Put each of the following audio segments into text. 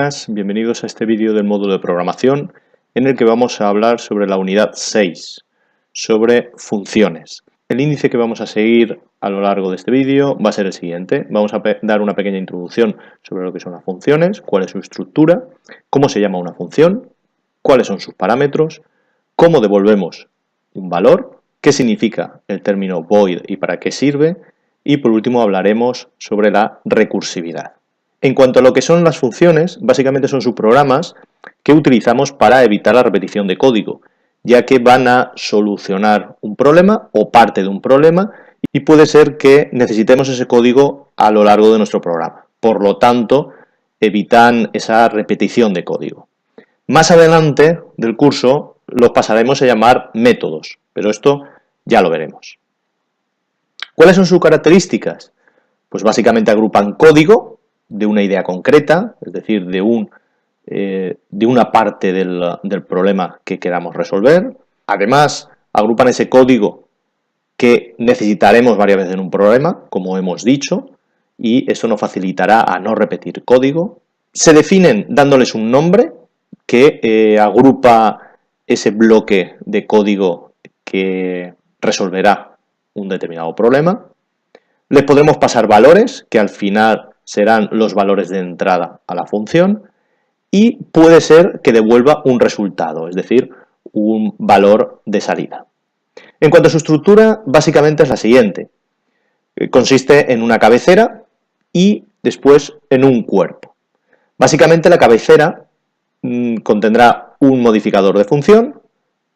buenas, bienvenidos a este vídeo del módulo de programación en el que vamos a hablar sobre la unidad 6, sobre funciones. El índice que vamos a seguir a lo largo de este vídeo va a ser el siguiente. Vamos a dar una pequeña introducción sobre lo que son las funciones, cuál es su estructura, cómo se llama una función, cuáles son sus parámetros, cómo devolvemos un valor, qué significa el término void y para qué sirve, y por último hablaremos sobre la recursividad. En cuanto a lo que son las funciones, básicamente son subprogramas que utilizamos para evitar la repetición de código, ya que van a solucionar un problema o parte de un problema y puede ser que necesitemos ese código a lo largo de nuestro programa. Por lo tanto, evitan esa repetición de código. Más adelante del curso los pasaremos a llamar métodos, pero esto ya lo veremos. ¿Cuáles son sus características? Pues básicamente agrupan código de una idea concreta, es decir, de una parte del problema que queramos resolver. Además, agrupan ese código que necesitaremos varias veces en un problema, como hemos dicho, y eso nos facilitará a no repetir código. Se definen dándoles un nombre que agrupa ese bloque de código que resolverá un determinado problema. Les podremos pasar valores, que al final serán los valores de entrada a la función, y puede ser que devuelva un resultado, es decir, un valor de salida. En cuanto a su estructura, básicamente es la siguiente. Consiste en una cabecera y después en un cuerpo. Básicamente la cabecera contendrá un modificador de función,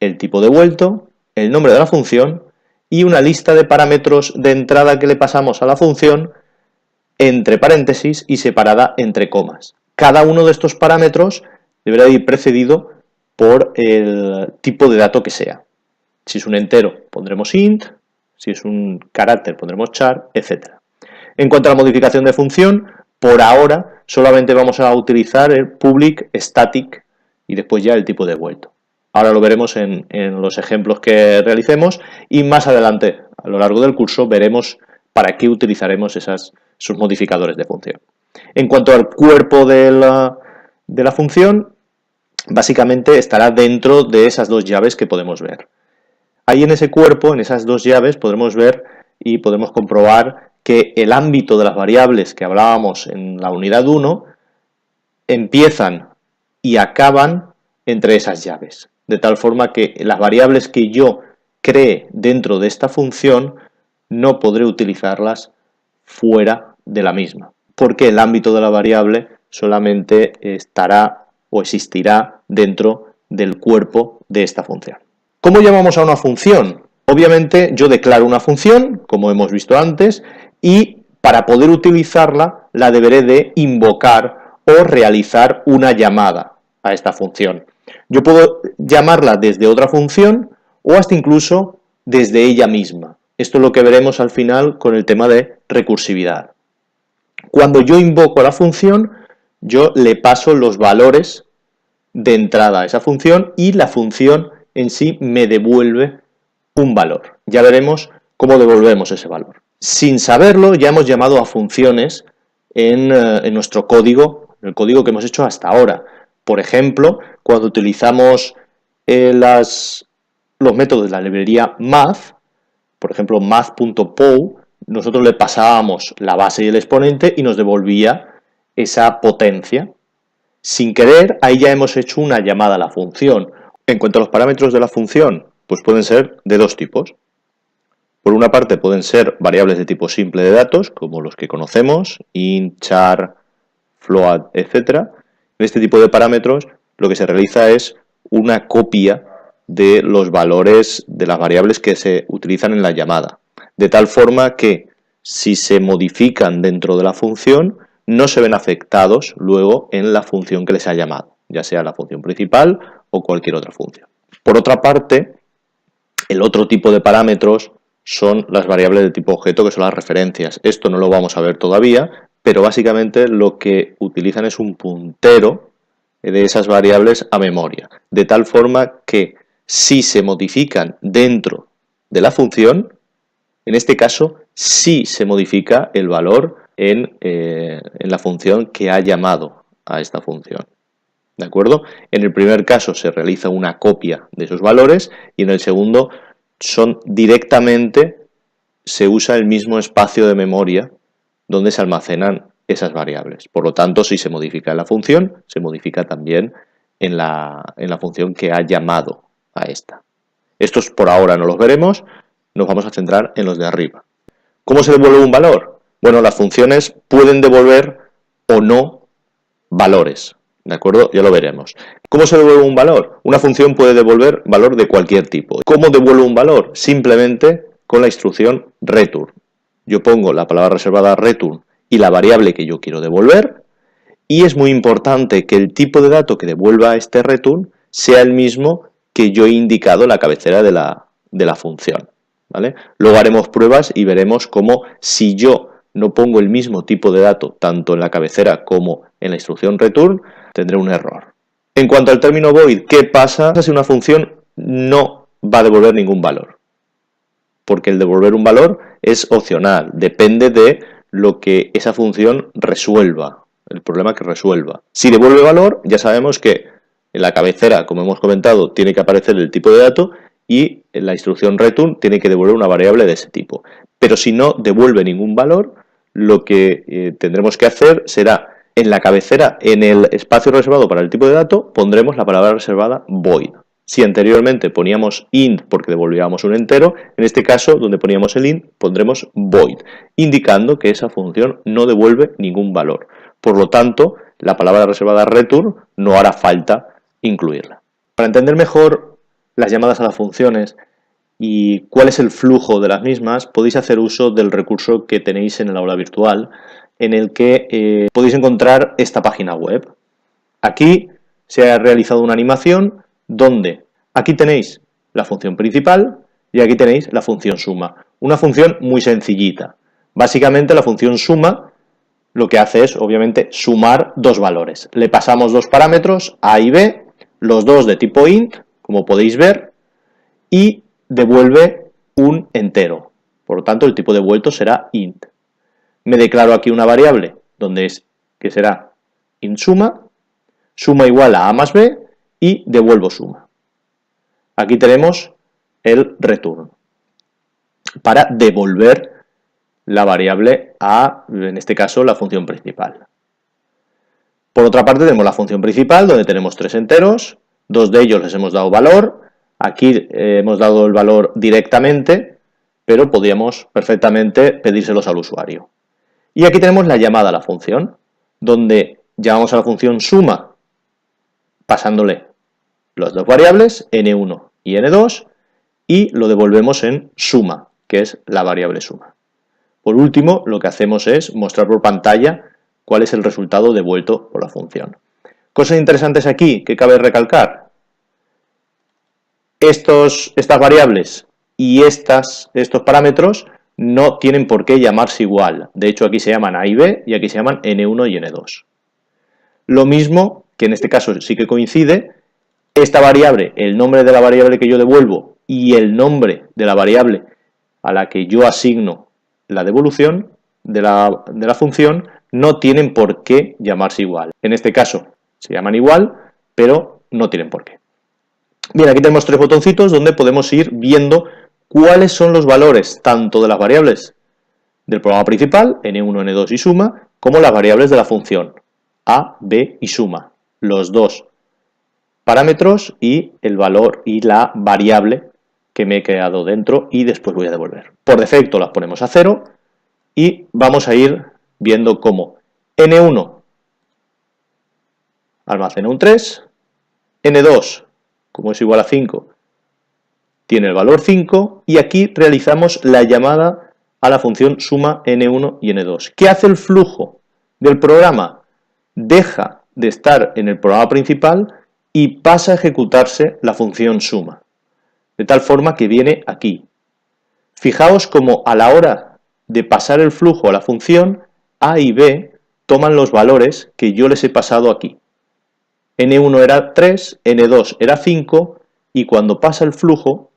el tipo devuelto, el nombre de la función y una lista de parámetros de entrada que le pasamos a la función entre paréntesis y separada entre comas. Cada uno de estos parámetros deberá ir precedido por el tipo de dato que sea. Si es un entero, pondremos int, si es un carácter, pondremos char, etc. En cuanto a la modificación de función, por ahora solamente vamos a utilizar el public static y después ya el tipo devuelto. Ahora lo veremos en los ejemplos que realicemos y más adelante, a lo largo del curso, veremos para qué utilizaremos sus modificadores de función. En cuanto al cuerpo de la función, básicamente estará dentro de esas dos llaves que podemos ver. Ahí en ese cuerpo, en esas dos llaves, podremos ver y podemos comprobar que el ámbito de las variables que hablábamos en la unidad 1 empiezan y acaban entre esas llaves. De tal forma que las variables que yo cree dentro de esta función no podré utilizarlas fuera de la misma, porque el ámbito de la variable solamente estará o existirá dentro del cuerpo de esta función. ¿Cómo llamamos a una función? Obviamente yo declaro una función, como hemos visto antes, y para poder utilizarla la deberé de invocar o realizar una llamada a esta función. Yo puedo llamarla desde otra función o hasta incluso desde ella misma. Esto es lo que veremos al final con el tema de recursividad. Cuando yo invoco a la función, yo le paso los valores de entrada a esa función y la función en sí me devuelve un valor. Ya veremos cómo devolvemos ese valor. Sin saberlo, ya hemos llamado a funciones en nuestro código, en el código que hemos hecho hasta ahora. Por ejemplo, cuando utilizamos los métodos de la librería math, por ejemplo, math.pow, nosotros le pasábamos la base y el exponente y nos devolvía esa potencia. Sin querer, ahí ya hemos hecho una llamada a la función. En cuanto a los parámetros de la función, pues pueden ser de dos tipos. Por una parte pueden ser variables de tipo simple de datos, como los que conocemos, int, char, float, etc. En este tipo de parámetros lo que se realiza es una copia de los valores de las variables que se utilizan en la llamada, de tal forma que si se modifican dentro de la función no se ven afectados luego en la función que les ha llamado, ya sea la función principal o cualquier otra función. Por otra parte, el otro tipo de parámetros son las variables de tipo objeto, que son las referencias. Esto no lo vamos a ver todavía, pero básicamente lo que utilizan es un puntero de esas variables a memoria, de tal forma que si se modifican dentro de la función, en este caso sí se modifica el valor en la función que ha llamado a esta función. ¿De acuerdo? En el primer caso se realiza una copia de esos valores y en el segundo directamente se usa el mismo espacio de memoria donde se almacenan esas variables. Por lo tanto, si se modifica en la función, se modifica también en la función que ha llamado a esta. Estos por ahora no los veremos, nos vamos a centrar en los de arriba. ¿Cómo se devuelve un valor? Bueno, las funciones pueden devolver o no valores, ¿de acuerdo? Ya lo veremos. ¿Cómo se devuelve un valor? Una función puede devolver valor de cualquier tipo. ¿Cómo devuelvo un valor? Simplemente con la instrucción return. Yo pongo la palabra reservada return y la variable que yo quiero devolver, y es muy importante que el tipo de dato que devuelva este return sea el mismo que yo he indicado en la cabecera de la función, ¿vale? Luego haremos pruebas y veremos cómo si yo no pongo el mismo tipo de dato tanto en la cabecera como en la instrucción return, tendré un error. En cuanto al término void, ¿qué pasa si una función no va a devolver ningún valor? Porque el devolver un valor es opcional, depende de lo que esa función resuelva, el problema que resuelva. Si devuelve valor, ya sabemos que en la cabecera, como hemos comentado, tiene que aparecer el tipo de dato y en la instrucción return tiene que devolver una variable de ese tipo. Pero si no devuelve ningún valor, lo que tendremos que hacer será, en la cabecera, en el espacio reservado para el tipo de dato, pondremos la palabra reservada void. Si anteriormente poníamos int porque devolvíamos un entero, en este caso, donde poníamos el int, pondremos void, indicando que esa función no devuelve ningún valor. Por lo tanto, la palabra reservada return no hará falta incluirla. Para entender mejor las llamadas a las funciones y cuál es el flujo de las mismas, podéis hacer uso del recurso que tenéis en el aula virtual, en el que podéis encontrar esta página web. Aquí se ha realizado una animación donde aquí tenéis la función principal y aquí tenéis la función suma. Una función muy sencillita. Básicamente la función suma lo que hace es, obviamente, sumar dos valores. Le pasamos dos parámetros, A y B, los dos de tipo int, como podéis ver, y devuelve un entero. Por lo tanto, el tipo devuelto será int. Me declaro aquí una variable que será int suma igual a más b, y devuelvo suma. Aquí tenemos el return para devolver la variable a, en este caso, la función principal. Por otra parte tenemos la función principal donde tenemos tres enteros, dos de ellos les hemos dado valor, aquí hemos dado el valor directamente, pero podríamos perfectamente pedírselos al usuario. Y aquí tenemos la llamada a la función, donde llamamos a la función suma pasándole las dos variables, n1 y n2, y lo devolvemos en suma, que es la variable suma. Por último, lo que hacemos es mostrar por pantalla cuál es el resultado devuelto por la función. Cosas interesantes aquí que cabe recalcar. Estas variables y estos parámetros no tienen por qué llamarse igual. De hecho, aquí se llaman A y B y aquí se llaman N1 y N2. Lo mismo, que en este caso sí que coincide, esta variable, el nombre de la variable que yo devuelvo y el nombre de la variable a la que yo asigno la devolución de la función no tienen por qué llamarse igual. En este caso se llaman igual, pero no tienen por qué. Bien, aquí tenemos tres botoncitos donde podemos ir viendo cuáles son los valores tanto de las variables del programa principal, n1, n2 y suma, como las variables de la función a, b y suma. Los dos parámetros y el valor y la variable que me he creado dentro y después voy a devolver. Por defecto las ponemos a 0 y vamos a ir viendo cómo n1 almacena un 3, n2, como es igual a 5, tiene el valor 5 y aquí realizamos la llamada a la función suma n1 y n2. ¿Qué hace el flujo del programa? Deja de estar en el programa principal y pasa a ejecutarse la función suma, de tal forma que viene aquí. Fijaos como a la hora de pasar el flujo a la función, A y B toman los valores que yo les he pasado aquí. N1 era 3, N2 era 5, y cuando pasa el flujo,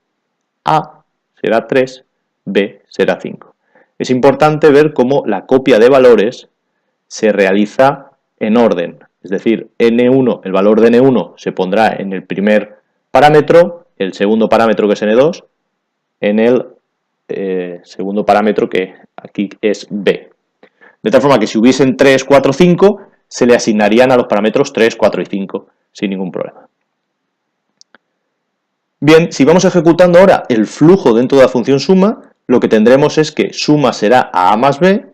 A será 3, B será 5. Es importante ver cómo la copia de valores se realiza en orden. Es decir, n1, el valor de n1 se pondrá en el primer parámetro, el segundo parámetro que es n2, en el segundo parámetro que aquí es b. De tal forma que si hubiesen 3, 4, 5, se le asignarían a los parámetros 3, 4 y 5 sin ningún problema. Bien, si vamos ejecutando ahora el flujo dentro de la función suma, lo que tendremos es que suma será a más b,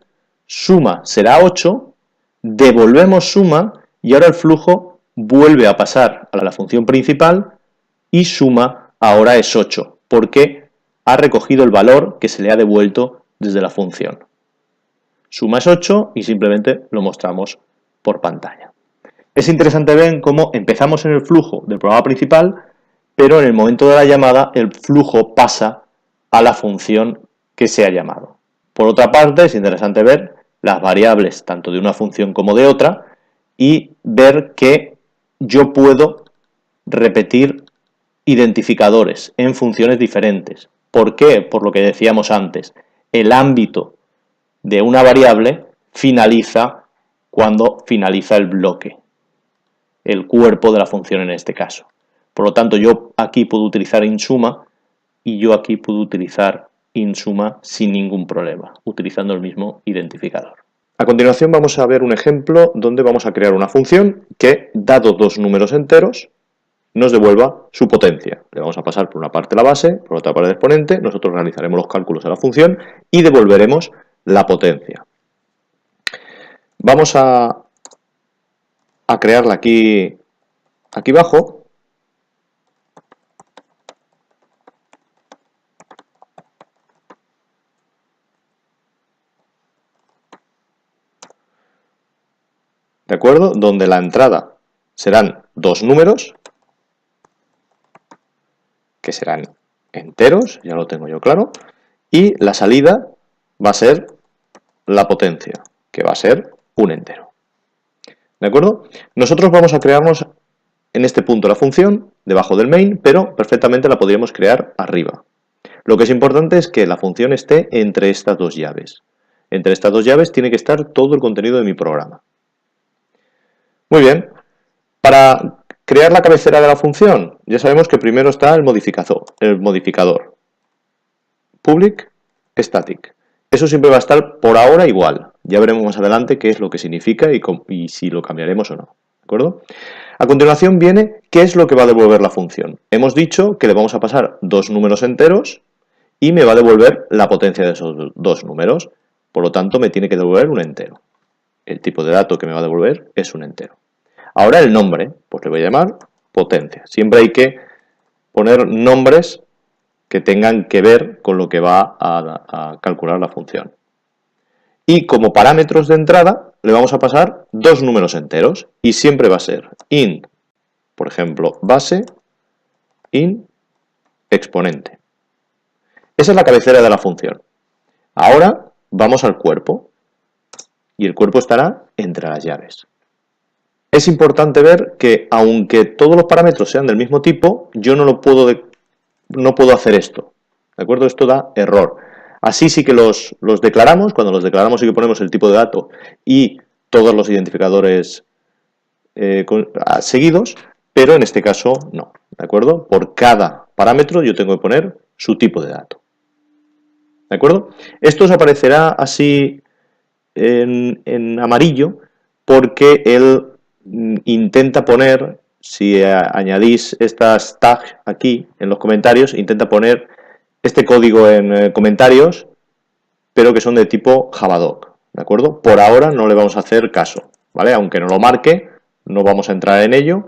suma será 8, devolvemos suma y ahora el flujo vuelve a pasar a la función principal y suma ahora es 8, porque ha recogido el valor que se le ha devuelto desde la función. Suma es 8 y simplemente lo mostramos por pantalla. Es interesante ver cómo empezamos en el flujo del programa principal, pero en el momento de la llamada el flujo pasa a la función que se ha llamado. Por otra parte, es interesante ver las variables tanto de una función como de otra y ver que yo puedo repetir identificadores en funciones diferentes. ¿Por qué? Por lo que decíamos antes, el ámbito de una variable finaliza cuando finaliza el bloque, el cuerpo de la función en este caso. Por lo tanto, yo aquí puedo utilizar insuma y yo aquí puedo utilizar insuma sin ningún problema, utilizando el mismo identificador. A continuación vamos a ver un ejemplo donde vamos a crear una función que, dado dos números enteros, nos devuelva su potencia. Le vamos a pasar por una parte la base, por otra parte el exponente, nosotros realizaremos los cálculos de la función y devolveremos la potencia. Vamos a crearla aquí abajo. ¿De acuerdo? Donde la entrada serán dos números, que serán enteros, ya lo tengo yo claro, y la salida va a ser la potencia, que va a ser un entero. ¿De acuerdo? Nosotros vamos a crearnos en este punto la función, debajo del main, pero perfectamente la podríamos crear arriba. Lo que es importante es que la función esté entre estas dos llaves. Entre estas dos llaves tiene que estar todo el contenido de mi programa. Muy bien. Para crear la cabecera de la función, ya sabemos que primero está el modificador. Public static. Eso siempre va a estar por ahora igual. Ya veremos más adelante qué es lo que significa y si lo cambiaremos o no. ¿De acuerdo? A continuación viene qué es lo que va a devolver la función. Hemos dicho que le vamos a pasar dos números enteros y me va a devolver la potencia de esos dos números. Por lo tanto, me tiene que devolver un entero. El tipo de dato que me va a devolver es un entero. Ahora el nombre, pues le voy a llamar potencia. Siempre hay que poner nombres que tengan que ver con lo que va a calcular la función. Y como parámetros de entrada le vamos a pasar dos números enteros y siempre va a ser int, por ejemplo, base, int, exponente. Esa es la cabecera de la función. Ahora vamos al cuerpo y el cuerpo estará entre las llaves. Es importante ver que aunque todos los parámetros sean del mismo tipo, yo no puedo hacer esto. ¿De acuerdo? Esto da error. Así sí que los declaramos. Cuando los declaramos sí que ponemos el tipo de dato y todos los identificadores seguidos, pero en este caso no. ¿De acuerdo? Por cada parámetro yo tengo que poner su tipo de dato. ¿De acuerdo? Esto os aparecerá así en amarillo porque él intenta poner, si añadís estas tags aquí en los comentarios, intenta poner este código en comentarios, pero que son de tipo Javadoc, ¿de acuerdo? Por ahora no le vamos a hacer caso, ¿vale? Aunque no lo marque, no vamos a entrar en ello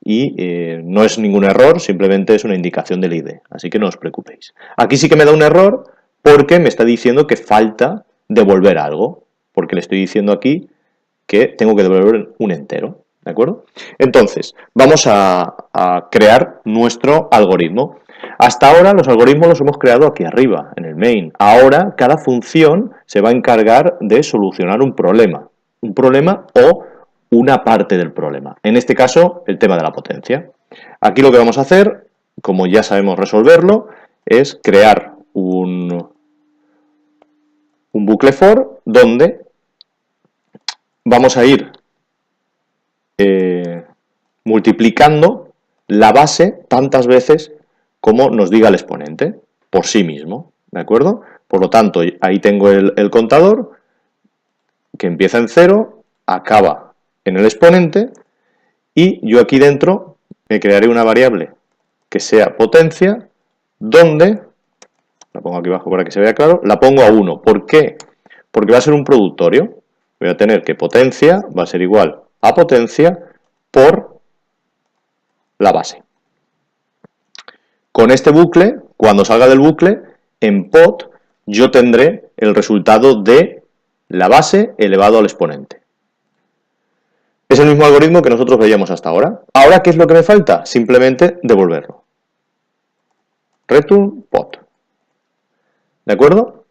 y no es ningún error, simplemente es una indicación del IDE, así que no os preocupéis. Aquí sí que me da un error porque me está diciendo que falta devolver algo, porque le estoy diciendo aquí que tengo que devolver un entero, ¿de acuerdo? Entonces, vamos a crear nuestro algoritmo. Hasta ahora los algoritmos los hemos creado aquí arriba, en el main. Ahora, cada función se va a encargar de solucionar un problema o una parte del problema. En este caso, el tema de la potencia. Aquí lo que vamos a hacer, como ya sabemos resolverlo, es crear un bucle for donde vamos a ir multiplicando la base tantas veces como nos diga el exponente por sí mismo, ¿de acuerdo? Por lo tanto, ahí tengo el contador que empieza en 0, acaba en el exponente y yo aquí dentro me crearé una variable que sea potencia, donde, la pongo aquí abajo para que se vea claro, la pongo a 1. ¿Por qué? Porque va a ser un productorio. Voy a tener que potencia va a ser igual a potencia por la base. Con este bucle, cuando salga del bucle, en pot yo tendré el resultado de la base elevado al exponente. Es el mismo algoritmo que nosotros veíamos hasta ahora. Ahora, ¿qué es lo que me falta? Simplemente devolverlo. Return pot. ¿De acuerdo?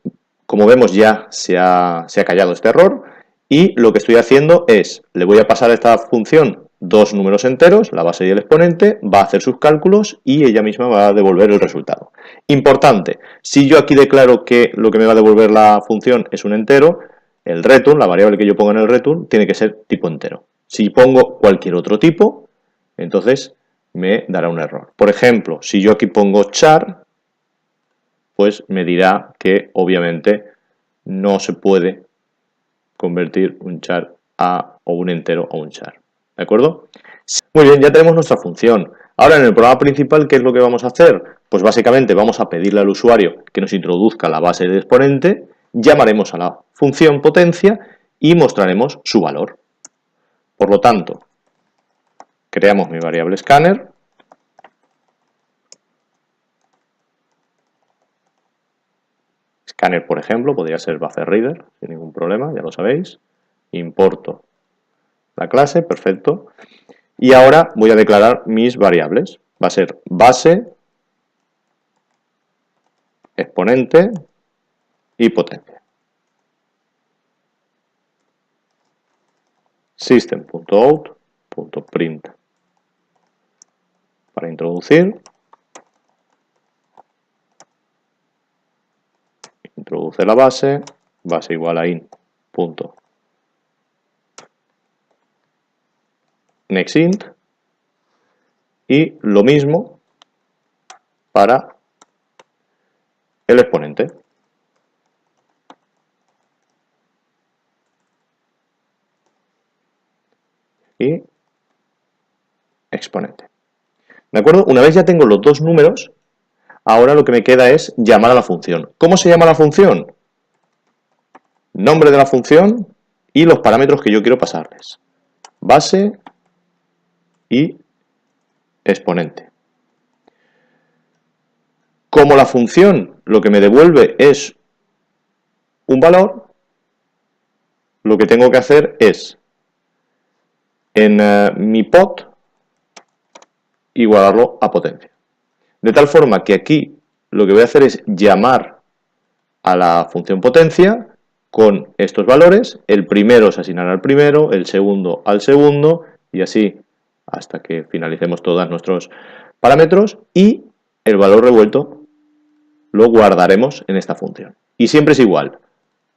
Como vemos ya se ha callado este error y lo que estoy haciendo es, le voy a pasar a esta función dos números enteros, la base y el exponente, va a hacer sus cálculos y ella misma va a devolver el resultado. Importante, si yo aquí declaro que lo que me va a devolver la función es un entero, el return, la variable que yo ponga en el return, tiene que ser tipo entero. Si pongo cualquier otro tipo, entonces me dará un error. Por ejemplo, si yo aquí pongo char, pues me dirá que obviamente no se puede convertir un char o un entero a un char. ¿De acuerdo? Muy bien, ya tenemos nuestra función. Ahora en el programa principal, ¿qué es lo que vamos a hacer? Pues básicamente vamos a pedirle al usuario que nos introduzca la base del exponente, llamaremos a la función potencia y mostraremos su valor. Por lo tanto, creamos mi variable scanner. Scanner, por ejemplo, podría ser BufferReader, sin ningún problema, ya lo sabéis. Importo la clase, perfecto. Y ahora voy a declarar mis variables. Va a ser base, exponente y potencia. System.out.print para introducir. Introduce la base igual a in.nextInt y lo mismo para el exponente. Y exponente. ¿De acuerdo? Una vez ya tengo los dos números, ahora lo que me queda es llamar a la función. ¿Cómo se llama la función? Nombre de la función y los parámetros que yo quiero pasarles. Base y exponente. Como la función lo que me devuelve es un valor, lo que tengo que hacer es en mi pot igualarlo a potencia. De tal forma que aquí lo que voy a hacer es llamar a la función potencia con estos valores. El primero se asignará al primero, el segundo al segundo y así hasta que finalicemos todos nuestros parámetros y el valor revuelto lo guardaremos en esta función. Y siempre es igual,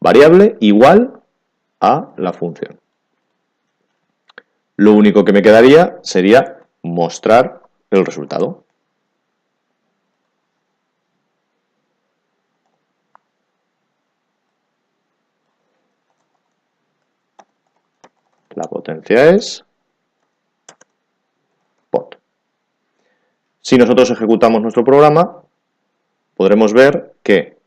variable igual a la función. Lo único que me quedaría sería mostrar el resultado. La potencia es pot. Si nosotros ejecutamos nuestro programa, podremos ver que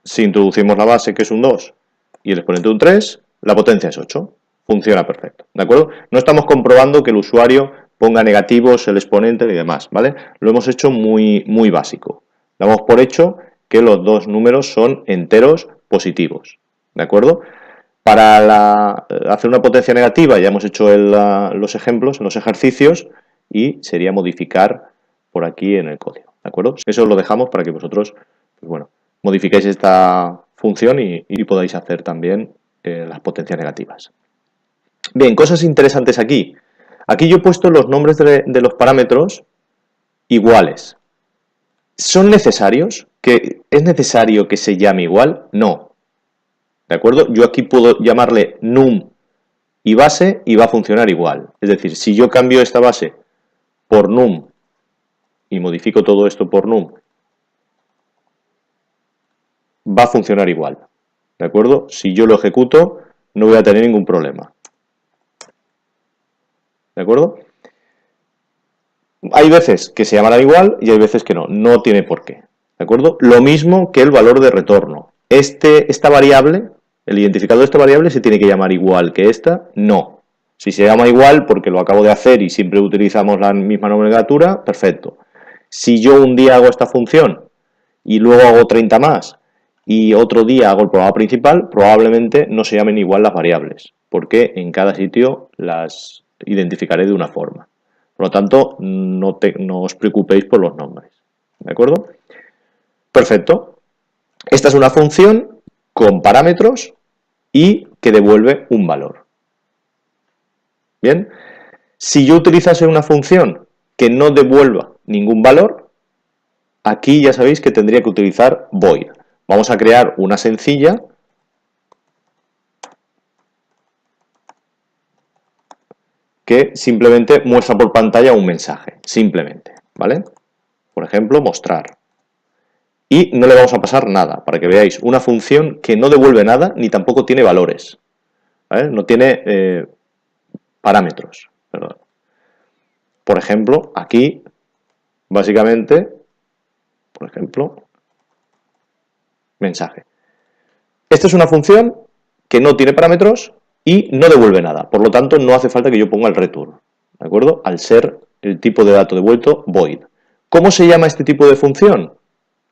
si introducimos la base, que es un 2, y el exponente un 3, la potencia es 8. Funciona perfecto, ¿de acuerdo? No estamos comprobando que el usuario ponga negativos el exponente y demás, ¿vale? Lo hemos hecho muy básico. Damos por hecho que los dos números son enteros positivos, ¿de acuerdo? Para hacer una potencia negativa ya hemos hecho los ejemplos, los ejercicios, y sería modificar por aquí en el código, ¿de acuerdo? Eso lo dejamos para que vosotros, pues bueno, modificáis esta función y podáis hacer también las potencias negativas. Bien, cosas interesantes aquí. Aquí yo he puesto los nombres de los parámetros iguales. ¿Son necesarios? ¿Es necesario que se llame igual? No. ¿De acuerdo? Yo aquí puedo llamarle num y base y va a funcionar igual. Es decir, si yo cambio esta base por num y modifico todo esto por num, va a funcionar igual. ¿De acuerdo? Si yo lo ejecuto, no voy a tener ningún problema. ¿De acuerdo? Hay veces que se llamará igual y hay veces que no. No tiene por qué. ¿De acuerdo? Lo mismo que el valor de retorno. Esta variable, el identificador de esta variable se tiene que llamar igual que esta. No. Si se llama igual porque lo acabo de hacer y siempre utilizamos la misma nomenclatura, perfecto. Si yo un día hago esta función y luego hago 30 más y otro día hago el programa principal, probablemente no se llamen igual las variables, porque en cada sitio las identificaré de una forma. Por lo tanto, no os preocupéis por los nombres. ¿De acuerdo? Perfecto. Esta es una función con parámetros y que devuelve un valor. Bien. Si yo utilizase una función que no devuelva ningún valor, aquí ya sabéis que tendría que utilizar void. Vamos a crear una sencilla que simplemente muestra por pantalla un mensaje, simplemente, ¿vale? Por ejemplo, mostrar. Y no le vamos a pasar nada, para que veáis, una función que no devuelve nada ni tampoco tiene valores, ¿vale? No tiene parámetros, perdón. Por ejemplo, aquí, básicamente, por ejemplo, mensaje. Esta es una función que no tiene parámetros y no devuelve nada. Por lo tanto, no hace falta que yo ponga el return, ¿de acuerdo? Al ser el tipo de dato devuelto void. ¿Cómo se llama este tipo de función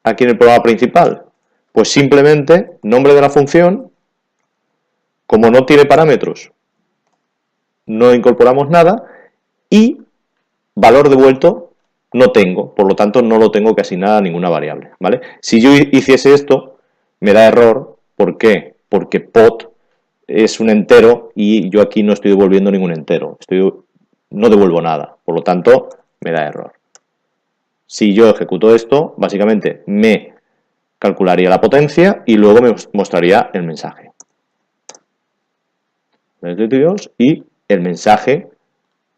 aquí en el programa principal? Pues simplemente nombre de la función, como no tiene parámetros, no incorporamos nada y valor devuelto no tengo, por lo tanto no lo tengo que asignar a ninguna variable, ¿vale? Si yo hiciese esto, me da error. ¿Por qué? Porque pot es un entero y yo aquí no estoy devolviendo ningún entero. No devuelvo nada, por lo tanto me da error. Si yo ejecuto esto, básicamente me calcularía la potencia y luego me mostraría el mensaje. Y el mensaje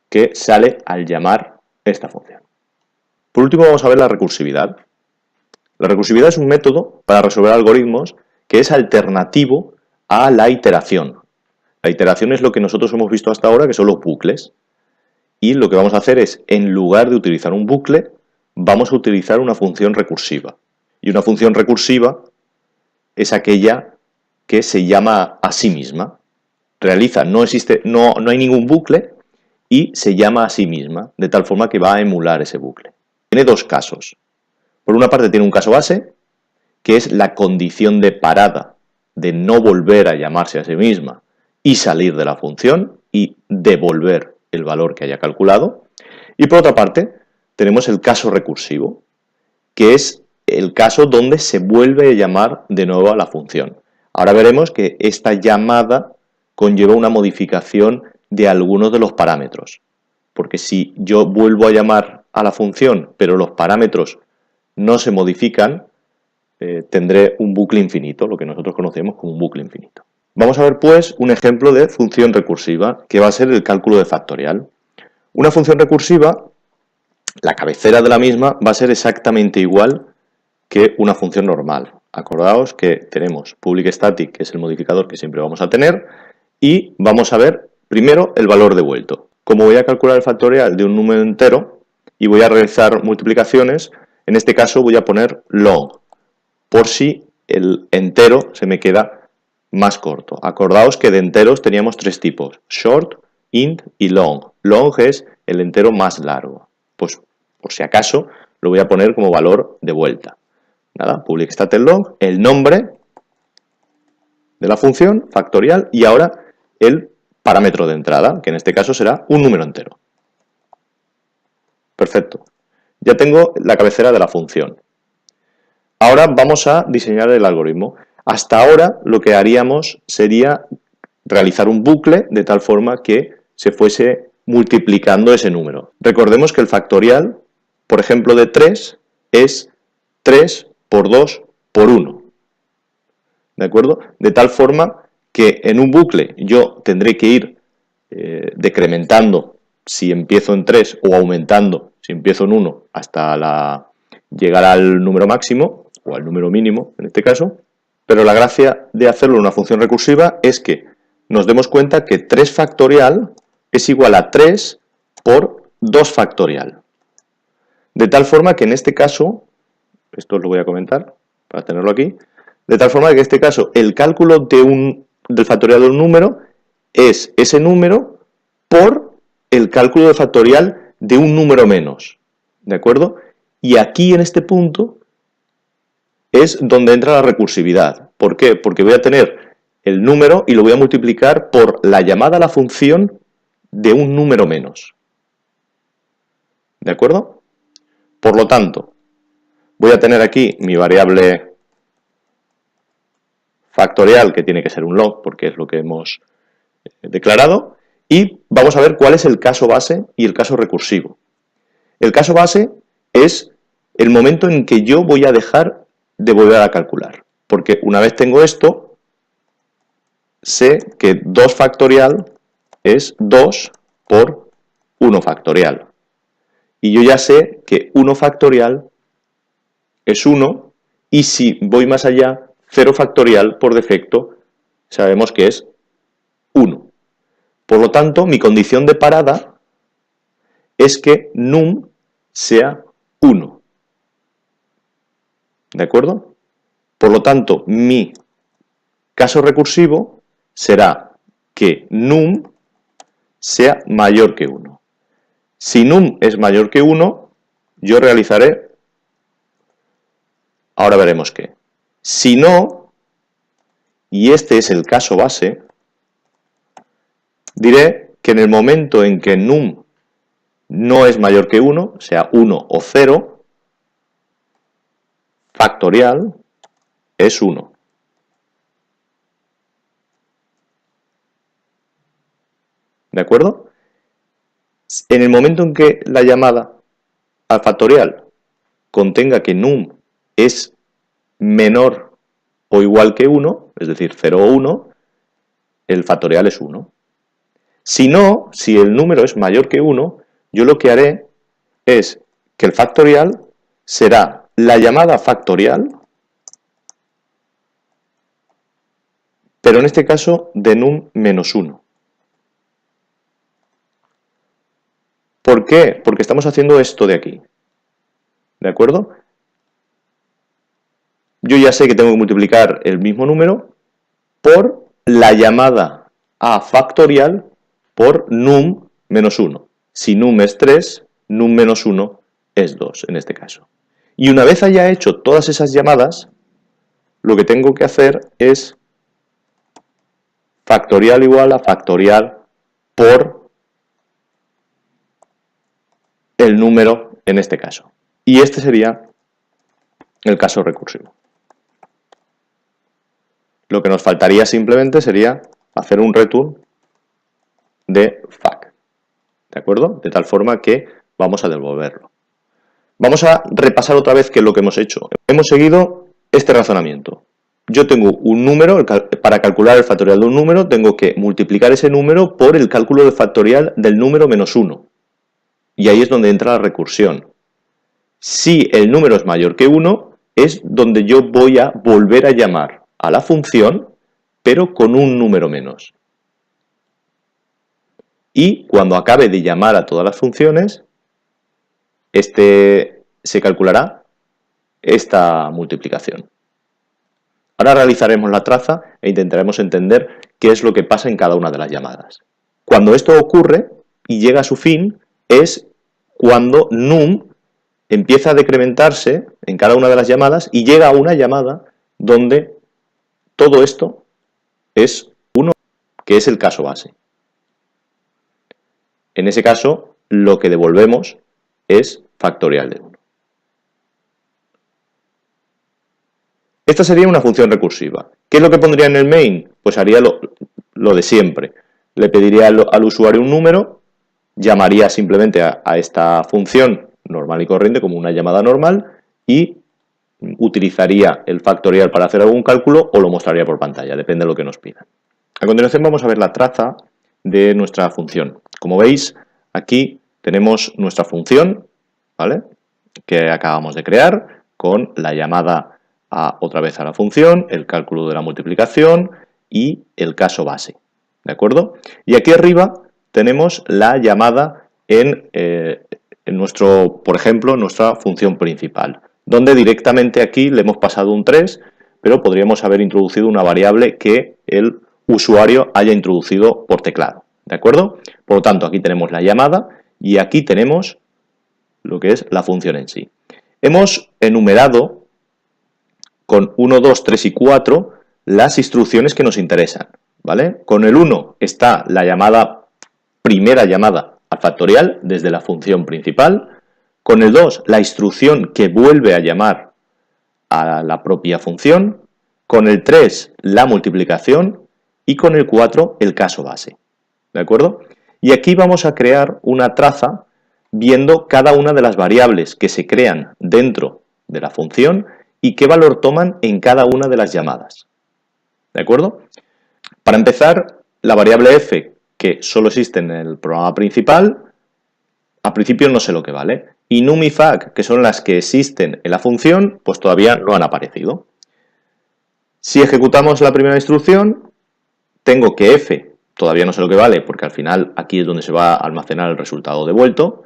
que sale al llamar esta función. Por último vamos a ver la recursividad. La recursividad es un método para resolver algoritmos que es alternativo a la iteración. La iteración es lo que nosotros hemos visto hasta ahora, que son los bucles. Y lo que vamos a hacer es, en lugar de utilizar un bucle, vamos a utilizar una función recursiva. Y una función recursiva es aquella que se llama a sí misma. No hay ningún bucle y se llama a sí misma, de tal forma que va a emular ese bucle. Tiene dos casos. Por una parte tiene un caso base, que es la condición de parada, de no volver a llamarse a sí misma y salir de la función y devolver el valor que haya calculado. Y por otra parte, tenemos el caso recursivo, que es el caso donde se vuelve a llamar de nuevo a la función. Ahora veremos que esta llamada conlleva una modificación de algunos de los parámetros, porque si yo vuelvo a llamar a la función, pero los parámetros no se modifican, tendré un bucle infinito, lo que nosotros conocemos como un bucle infinito. Vamos a ver pues un ejemplo de función recursiva, que va a ser el cálculo de factorial. Una función recursiva, la cabecera de la misma va a ser exactamente igual que una función normal. Acordaos que tenemos public static, que es el modificador que siempre vamos a tener, y vamos a ver primero el valor devuelto. Como voy a calcular el factorial de un número entero y voy a realizar multiplicaciones, en este caso voy a poner long, por si el entero se me queda más corto. Acordaos que de enteros teníamos tres tipos, short, int y long. Long es el entero más largo. Pues por si acaso lo voy a poner como valor de vuelta. Nada, public static long, el nombre de la función factorial y ahora el parámetro de entrada, que en este caso será un número entero. Perfecto. Ya tengo la cabecera de la función. Ahora vamos a diseñar el algoritmo. Hasta ahora lo que haríamos sería realizar un bucle de tal forma que se fuese multiplicando ese número. Recordemos que el factorial, por ejemplo, de 3 es 3 por 2 por 1. ¿De acuerdo? De tal forma que en un bucle yo tendré que ir decrementando si empiezo en 3 o aumentando si empiezo en 1 hasta llegar al número máximo o al número mínimo en este caso, pero la gracia de hacerlo en una función recursiva es que nos demos cuenta que 3 factorial es igual a 3 por 2 factorial. De tal forma que en este caso, esto os lo voy a comentar para tenerlo aquí, de tal forma que en este caso el cálculo del factorial de un número es ese número por el cálculo de factorial de un número menos, ¿de acuerdo? Y aquí en este punto es donde entra la recursividad. ¿Por qué? Porque voy a tener el número y lo voy a multiplicar por la llamada a la función de un número menos. ¿De acuerdo? Por lo tanto, voy a tener aquí mi variable factorial, que tiene que ser un log, porque es lo que hemos declarado, y vamos a ver cuál es el caso base y el caso recursivo. El caso base es el momento en que yo voy a dejar de volver a calcular, porque una vez tengo esto, sé que 2 factorial es 2 por 1 factorial. Y yo ya sé que 1 factorial es 1, y si voy más allá, 0 factorial por defecto sabemos que es 1. Por lo tanto, mi condición de parada es que num sea 1. ¿De acuerdo? Por lo tanto, mi caso recursivo será que num sea mayor que 1. Si num es mayor que 1, yo realizaré, ahora veremos qué. Si no, y este es el caso base, diré que en el momento en que num no es mayor que 1, sea 1 o 0, factorial es 1. ¿De acuerdo? En el momento en que la llamada al factorial contenga que num es menor o igual que 1, es decir, 0 o 1, el factorial es 1. Si no, si el número es mayor que 1, yo lo que haré es que el factorial será la llamada factorial, pero en este caso de num menos 1. ¿Por qué? Porque estamos haciendo esto de aquí. ¿De acuerdo? Yo ya sé que tengo que multiplicar el mismo número por la llamada a factorial por num menos 1. Si num es 3, num menos 1 es 2 en este caso. Y una vez haya hecho todas esas llamadas, lo que tengo que hacer es factorial igual a factorial por el número en este caso. Y este sería el caso recursivo. Lo que nos faltaría simplemente sería hacer un return de fac, ¿de acuerdo? De tal forma que vamos a devolverlo. Vamos a repasar otra vez qué es lo que hemos hecho. Hemos seguido este razonamiento. Yo tengo un número, para calcular el factorial de un número, tengo que multiplicar ese número por el cálculo del factorial del número menos 1. Y ahí es donde entra la recursión. Si el número es mayor que 1, es donde yo voy a volver a llamar a la función, pero con un número menos. Y cuando acabe de llamar a todas las funciones, se calculará esta multiplicación. Ahora realizaremos la traza e intentaremos entender qué es lo que pasa en cada una de las llamadas. Cuando esto ocurre y llega a su fin, es cuando num empieza a decrementarse en cada una de las llamadas y llega a una llamada donde todo esto es 1, que es el caso base. En ese caso, lo que devolvemos es factorial de 1. Esta sería una función recursiva. ¿Qué es lo que pondría en el main? Pues haría lo de siempre. Le pediría al usuario un número, llamaría simplemente a esta función normal y corriente como una llamada normal y utilizaría el factorial para hacer algún cálculo o lo mostraría por pantalla, depende de lo que nos pidan. A continuación vamos a ver la traza de nuestra función. Como veis, aquí tenemos nuestra función, ¿vale?, que acabamos de crear con la llamada otra vez a la función, el cálculo de la multiplicación y el caso base, ¿de acuerdo? Y aquí arriba tenemos la llamada en nuestro, por ejemplo, nuestra función principal, donde directamente aquí le hemos pasado un 3, pero podríamos haber introducido una variable que el usuario haya introducido por teclado, ¿de acuerdo? Por lo tanto, aquí tenemos la llamada y aquí tenemos lo que es la función en sí. Hemos enumerado con 1, 2, 3 y 4 las instrucciones que nos interesan, ¿vale? Con el 1 está la llamada, primera llamada al factorial desde la función principal. Con el 2, la instrucción que vuelve a llamar a la propia función. Con el 3, la multiplicación. Y con el 4, el caso base, ¿de acuerdo? Y aquí vamos a crear una traza viendo cada una de las variables que se crean dentro de la función y qué valor toman en cada una de las llamadas, ¿de acuerdo? Para empezar, la variable f, que solo existe en el programa principal, al principio no sé lo que vale. Y num y fac, que son las que existen en la función, pues todavía no han aparecido. Si ejecutamos la primera instrucción, tengo que f, todavía no sé lo que vale, porque al final aquí es donde se va a almacenar el resultado devuelto.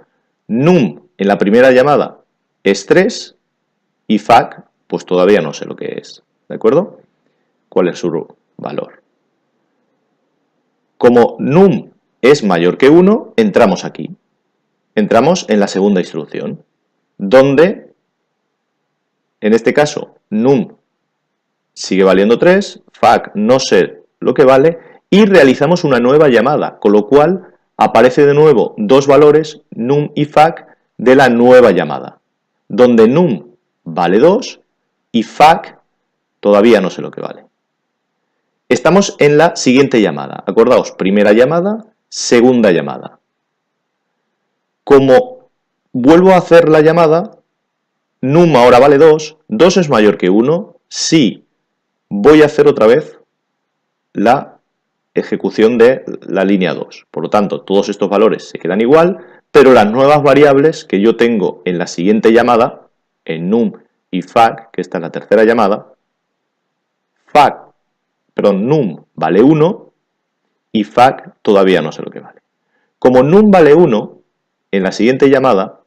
Num, en la primera llamada, es 3, y fac, pues todavía no sé lo que es, ¿de acuerdo? ¿Cuál es su valor? Como num es mayor que 1, entramos aquí. Entramos en la segunda instrucción, donde, en este caso, num sigue valiendo 3, fac no sé lo que vale, y realizamos una nueva llamada, con lo cual aparece de nuevo dos valores, num y fac, de la nueva llamada, donde num vale 2 y fac todavía no sé lo que vale. Estamos en la siguiente llamada, acordaos, primera llamada, segunda llamada. Como vuelvo a hacer la llamada, num ahora vale 2, 2 es mayor que 1, sí, voy a hacer otra vez la ejecución de la línea 2. Por lo tanto, todos estos valores se quedan igual, pero las nuevas variables que yo tengo en la siguiente llamada, en num y fac, que esta es la tercera llamada, num vale 1 y fac todavía no sé lo que vale. Como num vale 1, en la siguiente llamada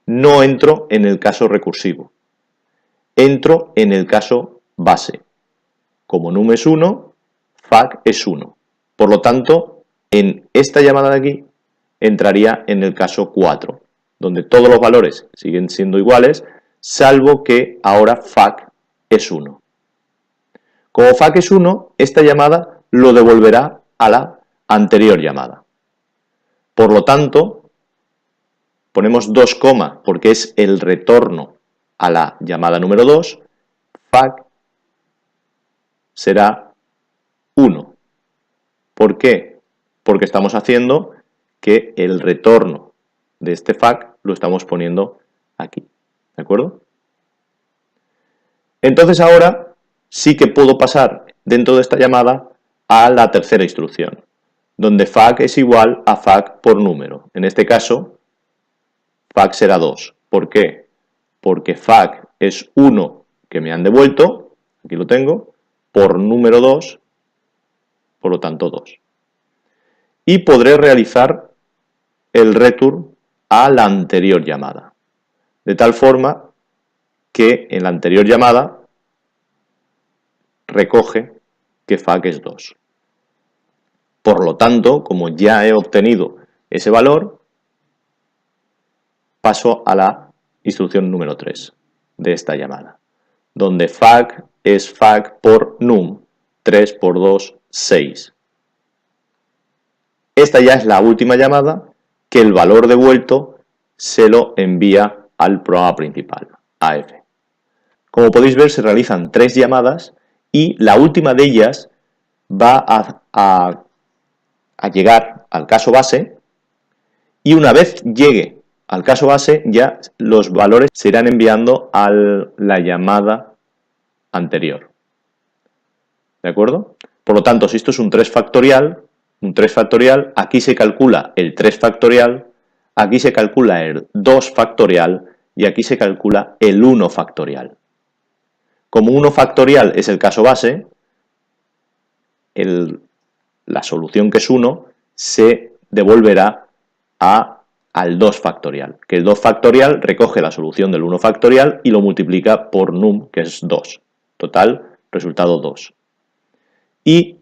no entro en el caso recursivo, entro en el caso base. Como num es 1, fac es 1. Por lo tanto, en esta llamada de aquí entraría en el caso 4, donde todos los valores siguen siendo iguales, salvo que ahora fac es 1. Como fac es 1, esta llamada lo devolverá a la anterior llamada. Por lo tanto, ponemos 2, porque es el retorno a la llamada número 2, fac será 1. ¿Por qué? Porque estamos haciendo que el retorno de este fac lo estamos poniendo aquí, ¿de acuerdo? Entonces ahora sí que puedo pasar dentro de esta llamada a la tercera instrucción, donde fac es igual a fac por número. En este caso, fac será 2. ¿Por qué? Porque fac es 1 que me han devuelto, aquí lo tengo, por número 2, por lo tanto 2. Y podré realizar el return a la anterior llamada, de tal forma que en la anterior llamada recoge que fac es 2. Por lo tanto, como ya he obtenido ese valor, paso a la instrucción número 3 de esta llamada, donde fac es fac por num, 3 por 2, 6. Esta ya es la última llamada que el valor devuelto se lo envía al programa principal, a f. Como podéis ver, se realizan 3 llamadas y la última de ellas va a llegar al caso base, y una vez llegue al caso base, ya los valores se irán enviando a la llamada anterior. ¿De acuerdo? Por lo tanto, si esto es un 3 factorial, aquí se calcula el 3 factorial, aquí se calcula el 2 factorial y aquí se calcula el 1 factorial. Como 1 factorial es el caso base, la solución que es 1 se devolverá al 2 factorial, que el 2 factorial recoge la solución del 1 factorial y lo multiplica por num, que es 2. Total, resultado 2. Y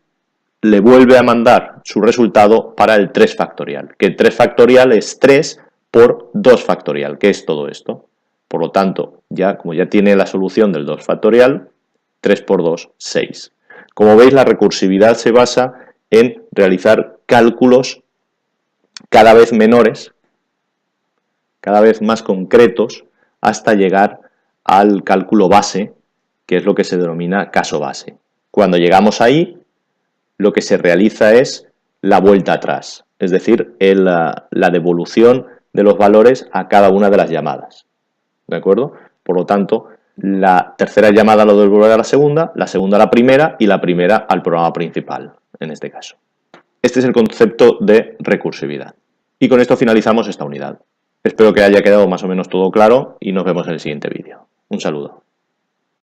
le vuelve a mandar su resultado para el 3 factorial, que el 3 factorial es 3 por 2 factorial, que es todo esto. Por lo tanto, como ya tiene la solución del 2 factorial, 3 por 2, 6. Como veis, la recursividad se basa en realizar cálculos cada vez menores, cada vez más concretos, hasta llegar al cálculo base, que es lo que se denomina caso base. Cuando llegamos ahí, lo que se realiza es la vuelta atrás, es decir, la devolución de los valores a cada una de las llamadas. ¿De acuerdo? Por lo tanto, la tercera llamada lo devuelve a la segunda a la primera y la primera al programa principal, en este caso. Este es el concepto de recursividad. Y con esto finalizamos esta unidad. Espero que haya quedado más o menos todo claro y nos vemos en el siguiente vídeo. Un saludo.